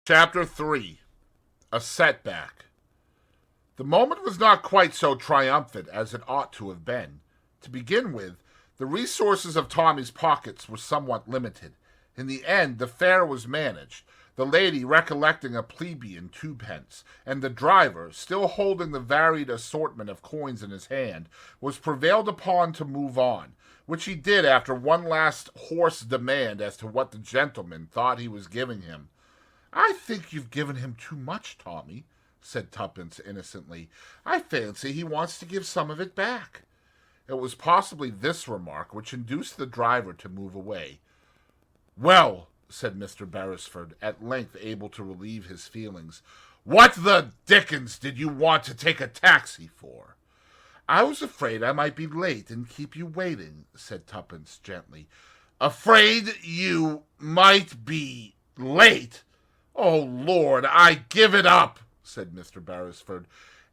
Chapter 3. A Setback. The moment was not quite so triumphant as it ought to have been. To begin with, the resources of Tommy's pockets were somewhat limited. In the end, the fare was managed, the lady recollecting a plebeian twopence, and the driver, still holding the varied assortment of coins in his hand, was prevailed upon to move on, which he did after one last hoarse demand as to what the gentleman thought he was giving him. "I think you've given him too much, Tommy," said Tuppence innocently. "I fancy he wants to give some of it back." It was possibly this remark which induced the driver to move away. "Well," said Mr. Beresford, at length able to relieve his feelings, "what the dickens did you want to take a taxi for?" "I was afraid I might be late and keep you waiting," said Tuppence gently. "Afraid you might be late? Oh, Lord, I give it up," said Mr. Beresford.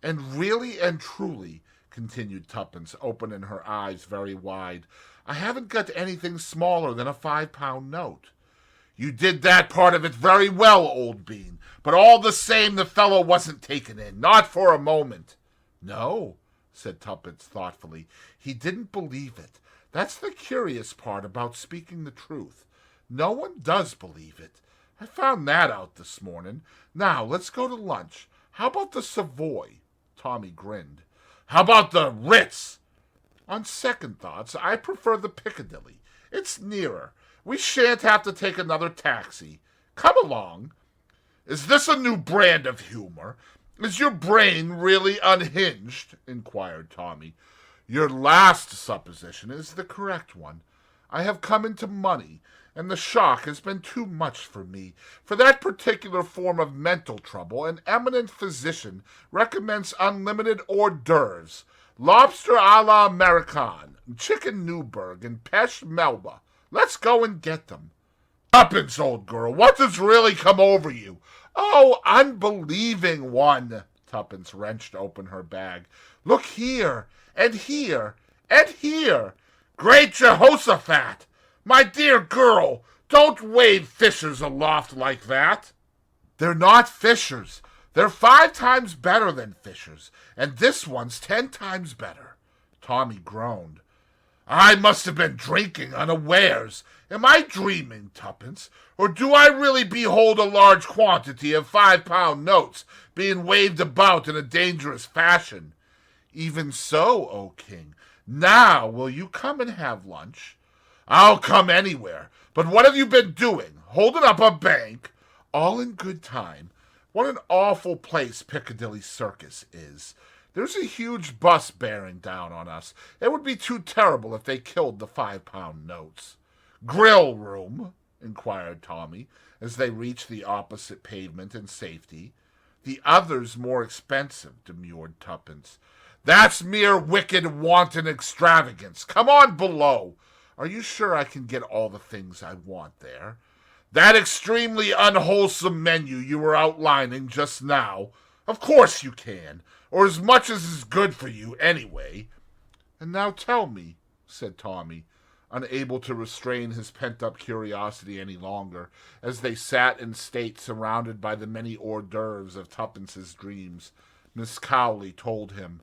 "And really and truly," continued Tuppence, opening her eyes very wide, "I haven't got anything smaller than a £5 note." "You did that part of it very well, old bean, but all the same the fellow wasn't taken in, not for a moment." "No," said Tuppence thoughtfully, "he didn't believe it. That's the curious part about speaking the truth. No one does believe it. I found that out this morning. Now, let's go to lunch. How about the Savoy?" Tommy grinned. "How about the Ritz?" "On second thoughts, I prefer the Piccadilly. It's nearer. We shan't have to take another taxi. Come along." "Is this a new brand of humor? Is your brain really unhinged?" inquired Tommy. "Your last supposition is the correct one. I have come into money, and the shock has been too much for me. For that particular form of mental trouble, an eminent physician recommends unlimited hors d'oeuvres, lobster a la Americaine, chicken Newburg, and pêche Melba. Let's go and get them." "Tuppence, old girl, what has really come over you?" "Oh, unbelieving one!" Tuppence wrenched open her bag. "Look here, and here, and here. Great Jehoshaphat! My dear girl, don't wave fishers aloft like that." "They're not fishers. They're 5 times better than fishers, and this one's 10 times better." Tommy groaned. "I must have been drinking unawares. Am I dreaming, Tuppence, or do I really behold a large quantity of £5 notes being waved about in a dangerous fashion?" "Even so, O king. Now will you come and have lunch?" "I'll come anywhere. But what have you been doing? Holding up a bank?" "All in good time. What an awful place Piccadilly Circus is. There's a huge bus bearing down on us. It would be too terrible if they killed the £5 notes." "Grill room?" inquired Tommy, as they reached the opposite pavement in safety. "The other's more expensive," demurred Tuppence. "That's mere wicked wanton extravagance. Come on below. Are you sure I can get all the things I want there?" "That extremely unwholesome menu you were outlining just now? Of course you can, or as much as is good for you anyway." "And now tell me," said Tommy, unable to restrain his pent-up curiosity any longer, as they sat in state surrounded by the many hors d'oeuvres of Tuppence's dreams. Miss Cowley told him.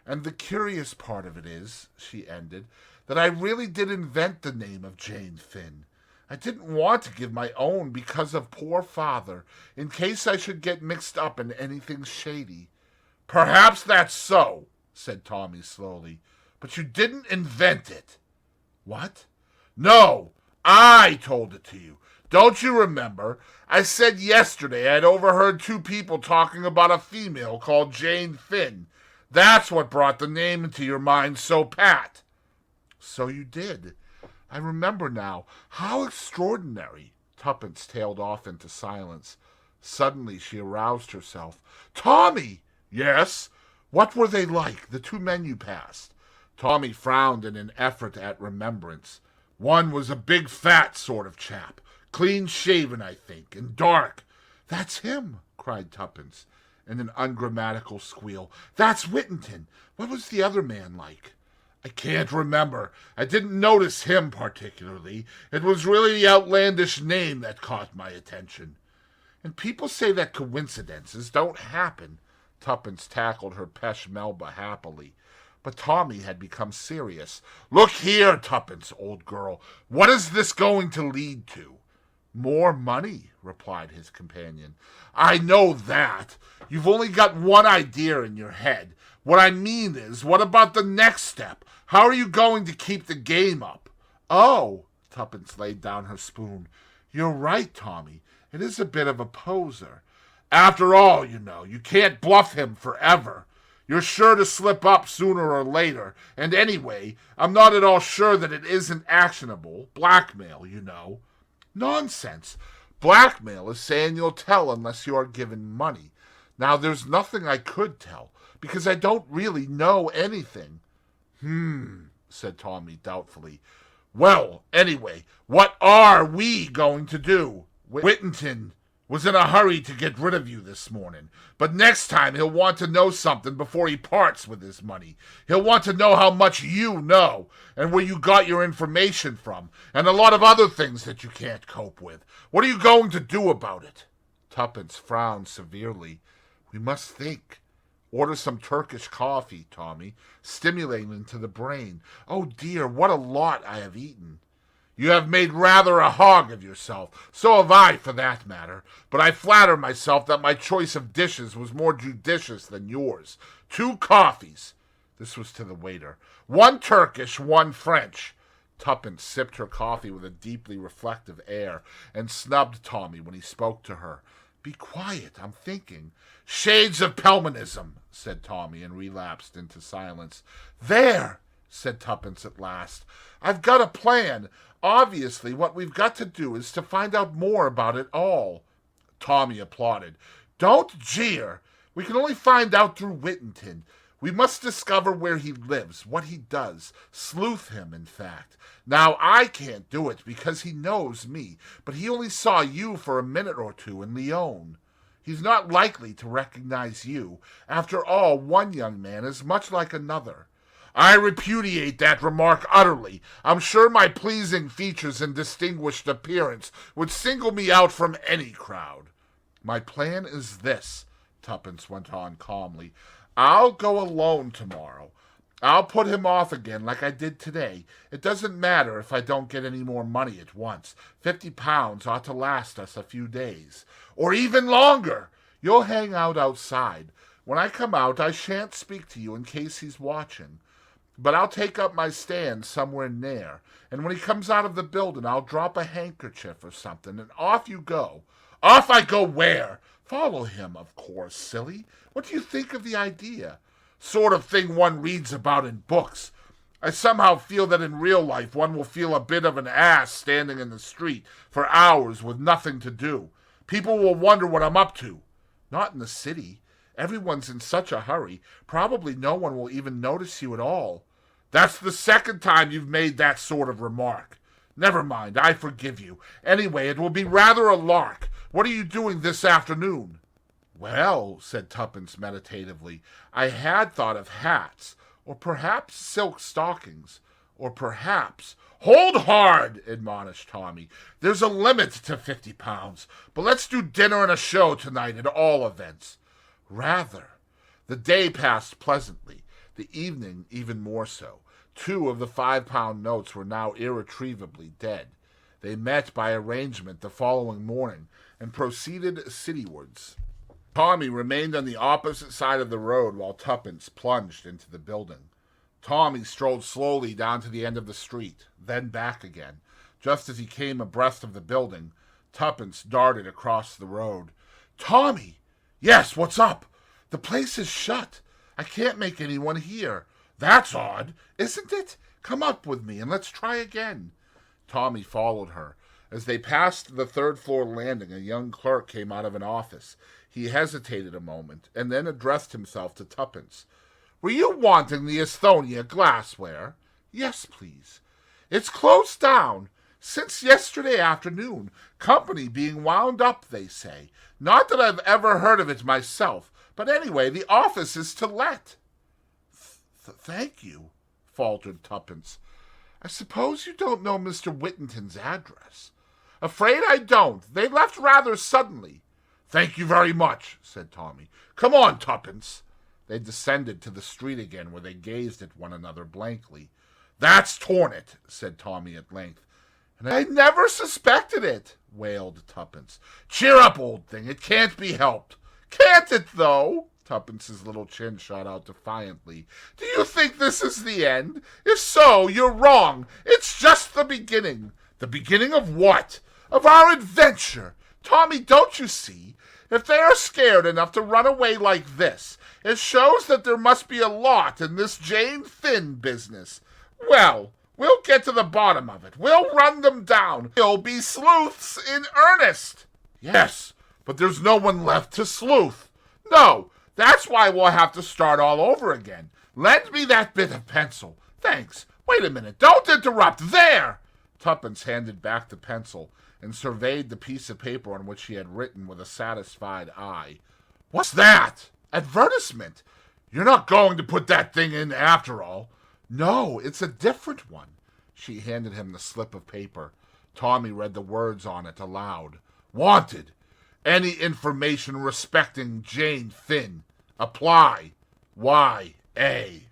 "And the curious part of it is," she ended, "that I really did invent the name of Jane Finn. I didn't want to give my own because of poor father, in case I should get mixed up in anything shady." "Perhaps that's so," said Tommy slowly, "but you didn't invent it." "What?" "No, I told it to you. Don't you remember? I said yesterday I'd overheard 2 people talking about a female called Jane Finn. That's what brought the name into your mind so pat." "So you did. I remember now. How extraordinary!" Tuppence tailed off into silence. Suddenly she aroused herself. "Tommy!" "Yes?" "What were they like, the 2 men you passed?" Tommy frowned in an effort at remembrance. "One was a big fat sort of chap, clean-shaven, I think, and dark." "That's him!" cried Tuppence, in an ungrammatical squeal. "That's Whittington. What was the other man like?" "I can't remember. I didn't notice him particularly. It was really the outlandish name that caught my attention." And people say that coincidences don't happen. Tuppence tackled her peshmelba happily. But Tommy had become serious. Look here, Tuppence, old girl. What is this going to lead to? More money, replied his companion. I know that. You've only got one idea in your head. What I mean is, what about the next step? How are you going to keep the game up? Oh, Tuppence laid down her spoon. You're right, Tommy. It is a bit of a poser. After all, you know, you can't bluff him forever. You're sure to slip up sooner or later, and anyway, I'm not at all sure that it isn't actionable. Blackmail, you know. Nonsense. Blackmail is saying you'll tell unless you are given money. Now, there's nothing I could tell, because I don't really know anything. Said Tommy doubtfully. Well, anyway, what are we going to do? Whittington was in a hurry to get rid of you this morning, but next time he'll want to know something before he parts with his money. He'll want to know how much you know, and where you got your information from, and a lot of other things that you can't cope with. What are you going to do about it? Tuppence frowned severely. We must think. Order some Turkish coffee, Tommy, stimulating to the brain. Oh dear, what a lot I have eaten. You have made rather a hog of yourself. So have I, for that matter. But I flatter myself that my choice of dishes was more judicious than yours. 2 coffees. This was to the waiter. 1 Turkish, 1 French. Tuppence sipped her coffee with a deeply reflective air and snubbed Tommy when he spoke to her. Be quiet, I'm thinking. Shades of Pelmanism, said Tommy, and relapsed into silence. There, said Tuppence at last. I've got a plan. Obviously, what we've got to do is to find out more about it all. Tommy applauded. Don't jeer. We can only find out through Whittington. We must discover where he lives, what he does. Sleuth him, in fact. Now, I can't do it because he knows me, but he only saw you for a minute or two in Lyon. He's not likely to recognize you. After all, one young man is much like another. I repudiate that remark utterly. I'm sure my pleasing features and distinguished appearance would single me out from any crowd. My plan is this, Tuppence went on calmly. I'll go alone tomorrow. I'll put him off again like I did today. It doesn't matter if I don't get any more money at once. £50 ought to last us a few days. Or even longer. You'll hang out outside. When I come out, I shan't speak to you in case he's watching. But I'll take up my stand somewhere near, and when he comes out of the building, I'll drop a handkerchief or something, and off you go. Off I go where? Follow him, of course, silly. What do you think of the idea? Sort of thing one reads about in books. I somehow feel that in real life one will feel a bit of an ass standing in the street for hours with nothing to do. People will wonder what I'm up to. Not in the city. Everyone's in such a hurry. Probably no one will even notice you at all. That's the second time you've made that sort of remark. Never mind, I forgive you. Anyway, it will be rather a lark. What are you doing this afternoon? Well, said Tuppence meditatively, I had thought of hats, or perhaps silk stockings, or perhaps— Hold hard, admonished Tommy. There's a limit to £50, but let's do dinner and a show tonight at all events. Rather. The day passed pleasantly, the evening even more so. 2 of the £5 notes were now irretrievably dead. They met by arrangement the following morning, and proceeded citywards. Tommy remained on the opposite side of the road while Tuppence plunged into the building. Tommy strolled slowly down to the end of the street, then back again. Just as he came abreast of the building, Tuppence darted across the road. Tommy! Yes, what's up? The place is shut. I can't make anyone hear. That's odd, isn't it? Come up with me and let's try again. Tommy followed her. As they passed the 3rd-floor landing, a young clerk came out of an office. He hesitated a moment, and then addressed himself to Tuppence. Were you wanting the Estonia glassware? Yes, please. It's closed down since yesterday afternoon. Company being wound up, they say. Not that I've ever heard of it myself, but anyway, the office is to let. Thank you, faltered Tuppence. I suppose you don't know Mr. Whittington's address? Afraid I don't. They left rather suddenly. Thank you very much, said Tommy. Come on, Tuppence. They descended to the street again, where they gazed at one another blankly. That's torn it, said Tommy at length. And I never suspected it, wailed Tuppence. Cheer up, old thing. It can't be helped. Can't it, though? Tuppence's little chin shot out defiantly. Do you think this is the end? If so, you're wrong. It's just the beginning. The beginning of what? Of our adventure. Tommy, don't you see? If they are scared enough to run away like this, it shows that there must be a lot in this Jane Finn business. Well, we'll get to the bottom of it. We'll run them down. We'll be sleuths in earnest. Yes, but there's no one left to sleuth. No, that's why we'll have to start all over again. Lend me that bit of pencil. Thanks. Wait a minute. Don't interrupt. There! Tuppence handed back the pencil and surveyed the piece of paper on which he had written with a satisfied eye. What's that? Advertisement. You're not going to put that thing in after all. No, it's a different one. She handed him the slip of paper. Tommy read the words on it aloud. Wanted. Any information respecting Jane Finn. Apply. Y.A.